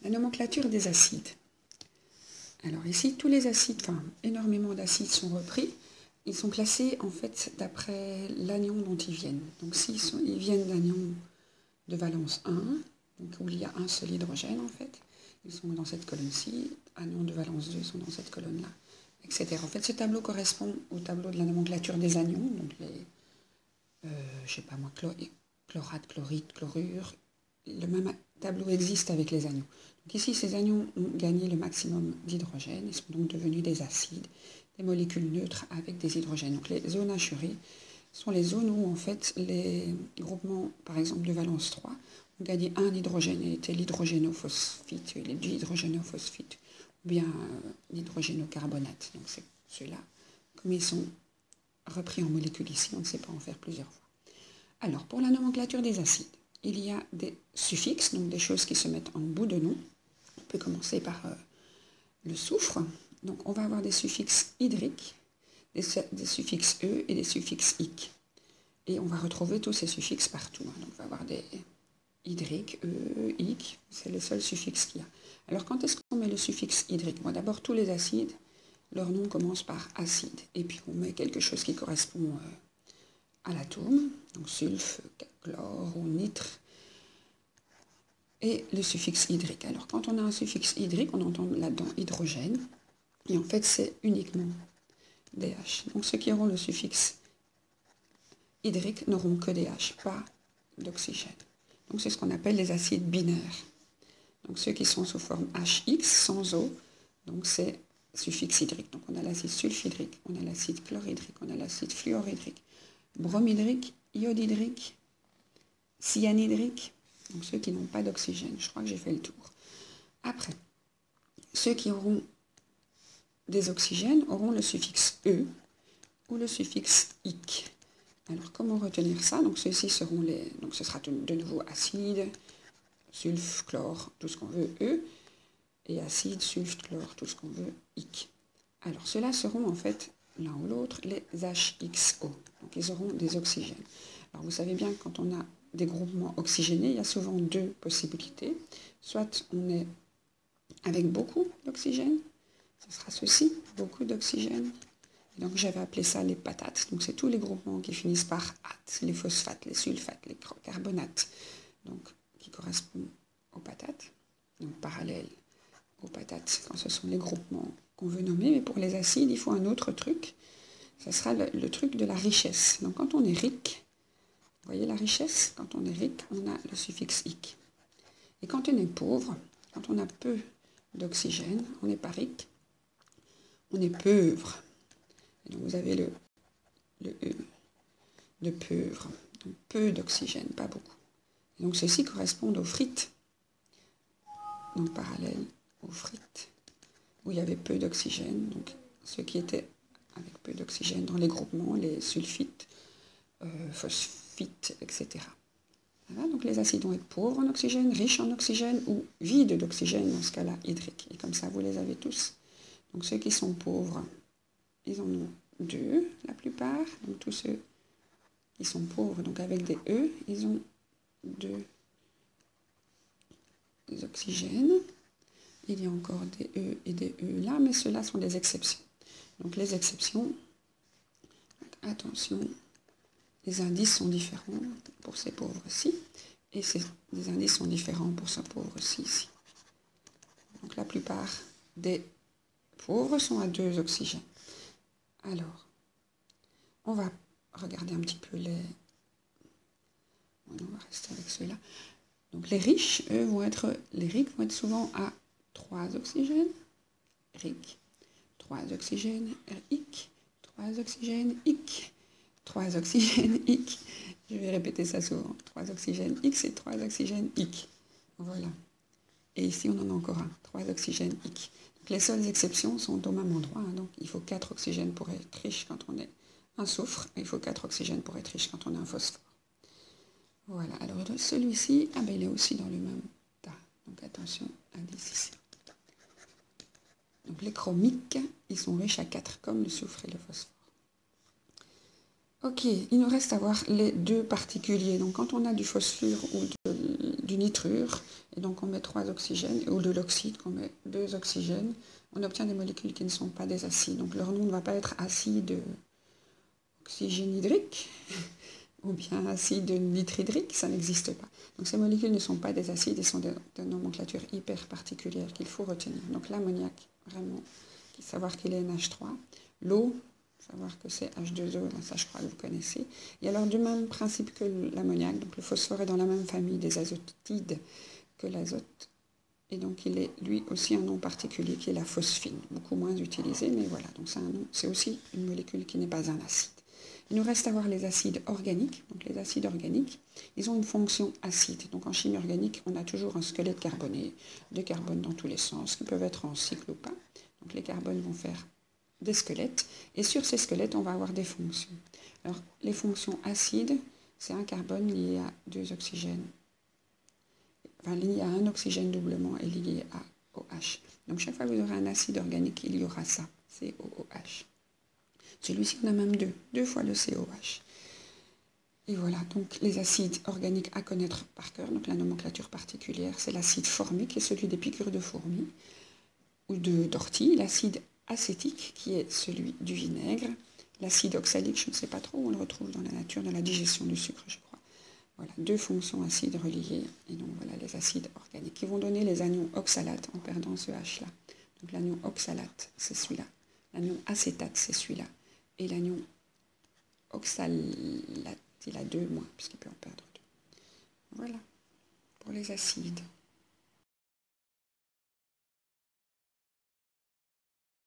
La nomenclature des acides. Alors ici, tous les acides, enfin énormément d'acides sont repris. Ils sont classés en fait d'après l'anion dont ils viennent. Donc ils viennent d'anions de valence 1, donc où il y a un seul hydrogène en fait, ils sont dans cette colonne-ci, anions de valence 2 sont dans cette colonne-là, etc. En fait, ce tableau correspond au tableau de la nomenclature des anions, donc les, je sais pas moi, chlorate, chlorite, chlorure. Le même tableau existe avec les anions. Donc ici, ces anions ont gagné le maximum d'hydrogène, ils sont donc devenus des acides, des molécules neutres avec des hydrogènes. Donc les zones hachurées sont les zones où en fait les groupements, par exemple de valence 3, ont gagné un hydrogène et étaient l'hydrogénophosphite, les dihydrogénophosphite, ou bien l'hydrogénocarbonate. Donc c'est ceux-là, comme ils sont repris en molécules ici, on ne sait pas en faire plusieurs fois. Alors, pour la nomenclature des acides, il y a des suffixes, donc des choses qui se mettent en bout de nom. On peut commencer par le soufre. Donc on va avoir des suffixes hydriques, des suffixes E et des suffixes ic. Et on va retrouver tous ces suffixes partout. Donc on va avoir des hydriques, E, ic, c'est les seuls suffixes qu'il y a. Alors quand est-ce qu'on met le suffixe hydrique? Bon, d'abord, tous les acides, leur nom commence par acide. Et puis on met quelque chose qui correspond à l'atome, donc sulf, chlore ou nitre. Et le suffixe hydrique. Alors quand on a un suffixe hydrique, on entend là-dedans hydrogène. Et en fait, c'est uniquement DH. Donc ceux qui auront le suffixe hydrique n'auront que DH, pas d'oxygène. Donc c'est ce qu'on appelle les acides binaires. Donc ceux qui sont sous forme HX, sans eau, donc c'est suffixe hydrique. Donc on a l'acide sulfhydrique, on a l'acide chlorhydrique, on a l'acide fluorhydrique, bromhydrique, iodhydrique, cyanhydrique. Donc ceux qui n'ont pas d'oxygène. Je crois que j'ai fait le tour. Après, ceux qui auront des oxygènes auront le suffixe E ou le suffixe ic. Alors comment retenir ça? Donc ceux-ci seront les... Donc ce sera de nouveau acide, sulf, chlore, tout ce qu'on veut, E, et acide, sulf, chlore, tout ce qu'on veut, ic. Alors ceux-là seront en fait, l'un ou l'autre, les HXO. Donc ils auront des oxygènes. Alors vous savez bien que quand on a des groupements oxygénés, il y a souvent deux possibilités. Soit on est avec beaucoup d'oxygène, ce sera ceci, beaucoup d'oxygène. Donc j'avais appelé ça les patates. Donc c'est tous les groupements qui finissent par ate, les phosphates, les sulfates, les carbonates, donc qui correspondent aux patates. Donc parallèles aux patates, quand ce sont les groupements qu'on veut nommer. Mais pour les acides, il faut un autre truc. Ça sera le truc de la richesse. Donc quand on est riche, vous voyez la richesse? Quand on est riche, on a le suffixe ic. Et quand on est pauvre, quand on a peu d'oxygène, on n'est pas riche, on est pauvre. Et donc vous avez le E de pauvre. Donc peu d'oxygène, pas beaucoup. Et donc ceci correspond aux frites. Donc parallèle aux frites, où il y avait peu d'oxygène. Donc ceux qui étaient avec peu d'oxygène dans les groupements, les sulfites, phosphites, etc. Voilà, donc les acides vont être pauvres en oxygène, riches en oxygène ou vides d'oxygène, dans ce cas-là hydrique. Et comme ça, vous les avez tous. Donc ceux qui sont pauvres, ils en ont deux, la plupart. Donc tous ceux qui sont pauvres, donc avec des E, ils ont deux oxygènes. Il y a encore des E et des E là, mais ceux-là sont des exceptions. Donc les exceptions, donc attention, les indices sont différents pour ces pauvres-ci, et les indices sont différents pour ce pauvre-ci ici. Donc la plupart des pauvres sont à 2 oxygènes. Alors, on va regarder un petit peu les... Bon, on va rester avec ceux-là. Donc les riches, eux, les riches vont être souvent à 3 oxygènes, ric, 3 oxygènes, ic, 3 oxygènes, ic, 3 oxygènes, ic. Je vais répéter ça souvent. 3 oxygènes, X et 3 oxygènes, ic. Voilà. Et ici, on en a encore un, 3 oxygènes, ic. Donc les seules exceptions sont au même endroit. Hein. Donc il faut 4 oxygènes pour être riche quand on est un soufre. Et il faut 4 oxygènes pour être riche quand on est un phosphore. Voilà. Alors celui-ci, ah ben, il est aussi dans le même tas. Donc attention, indice ici. Donc les chromiques, ils sont riches à 4, comme le soufre et le phosphore. Ok, il nous reste à voir les deux particuliers. Donc quand on a du phosphore ou du nitrure, et donc on met 3 oxygènes, ou de l'oxyde, qu'on met 2 oxygènes, on obtient des molécules qui ne sont pas des acides. Donc leur nom ne va pas être acide oxygénhydrique, ou bien acide nitrhydrique, ça n'existe pas. Donc ces molécules ne sont pas des acides et sont de nomenclature hyper particulière qu'il faut retenir. Donc l'ammoniac, vraiment, savoir qu'il est NH3. L'eau, savoir que c'est H2O, ça je crois que vous connaissez. Et alors du même principe que l'ammoniac, donc le phosphore est dans la même famille des azotides que l'azote. Et donc il est lui aussi un nom particulier qui est la phosphine, beaucoup moins utilisé, mais voilà, donc c'est aussi une molécule qui n'est pas un acide. Il nous reste à voir les acides organiques. Donc les acides organiques, ils ont une fonction acide. Donc en chimie organique, on a toujours un squelette carboné, des carbones dans tous les sens, qui peuvent être en cycle ou pas. Donc les carbones vont faire des squelettes, et sur ces squelettes, on va avoir des fonctions. Alors les fonctions acides, c'est un carbone lié à 2 oxygènes, enfin lié à un oxygène doublement et lié à OH. Donc chaque fois que vous aurez un acide organique, il y aura ça, COOH. Celui-ci, on a même 2 fois le COH. Et voilà, donc les acides organiques à connaître par cœur, donc la nomenclature particulière, c'est l'acide formique, qui est celui des piqûres de fourmis ou d'ortie, l'acide acétique, qui est celui du vinaigre, l'acide oxalique, je ne sais pas trop où on le retrouve dans la nature, dans la digestion du sucre, je crois. Voilà, 2 fonctions acides reliées, et donc voilà les acides organiques, qui vont donner les anions oxalates en perdant ce H là. Donc l'anion oxalate, c'est celui-là, l'anion acétate, c'est celui-là, et l'anion oxalate, il a 2 moins, puisqu'il peut en perdre 2. Voilà, pour les acides.